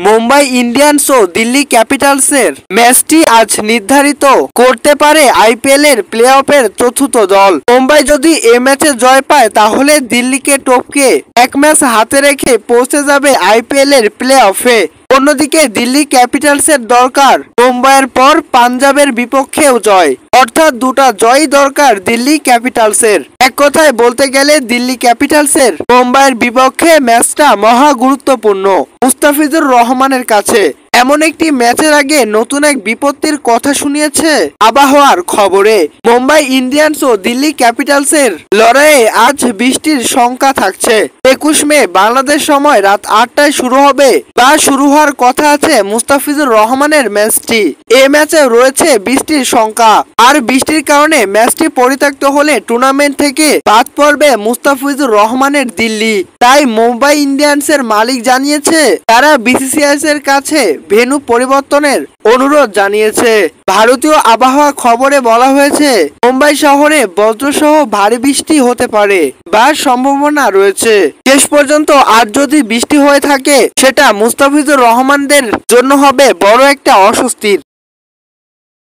Mumbai Indians ও দিল্লি ক্যাপিটালসের ম্যাচটি আজ নির্ধারিত করতে পারে আইপিএল এর প্লে অফের চতুর্থ দল। মুম্বাই যদি এ ম্যাচে জয় পায় তাহলে দিল্লিকে টপকে এক ম্যাচ হাতে রেখে পৌঁছে যাবে আইপিএল এর প্লে অফে। অন্যদিকে দিল্লি ক্যাপিটালসের দরকার মুম্বাইয়ের পর পাঞ্জাবের বিপক্ষেও জয়, অর্থাৎ দুটা জয়ই দরকার দিল্লি ক্যাপিটালসের। এক কথায় বলতে গেলে দিল্লি ক্যাপিটালসের মুম্বাইয়ের বিপক্ষে ম্যাচটা মহা গুরুত্বপূর্ণ মুস্তাফিজুর রহমানের কাছে। এমন একটি ম্যাচের আগে নতুন এক বিপত্তির কথা শুনিয়েছে আবহাওয়ার খবরে। মুম্বাই ইন্ডিয়ান্স ও দিল্লি ক্যাপিটালসের লড়াইয়ে আজ বৃষ্টির শঙ্কা থাকছে। 21 মে বাংলাদেশ সময় রাত 8টায় শুরু হবে বা শুরু হওয়ার কথা আছে মুস্তাফিজুর রহমানের ম্যাচটি। এ ম্যাচে রয়েছে বৃষ্টির শঙ্কা, আর বৃষ্টির কারণে ম্যাচটি পরিত্যক্ত হলে টুর্নামেন্ট থেকে বাদ পড়বে মুস্তাফিজুর রহমানের দিল্লি। তাই মুম্বাই ইন্ডিয়ান্সের মালিক জানিয়েছে তারা বিসিসিআই এর কাছে ভেন্যু পরিবর্তনের অনুরোধ জানিয়েছে। ভারতীয় আবহাওয়া খবরে বলা হয়েছে মুম্বাই শহরে বজ্রসহ ভারী বৃষ্টি হতে পারে বা সম্ভাবনা রয়েছে। শেষ পর্যন্ত আর যদি বৃষ্টি হয়ে থাকে সেটা মুস্তাফিজুর রহমানদের জন্য হবে বড় একটা অস্বস্তির।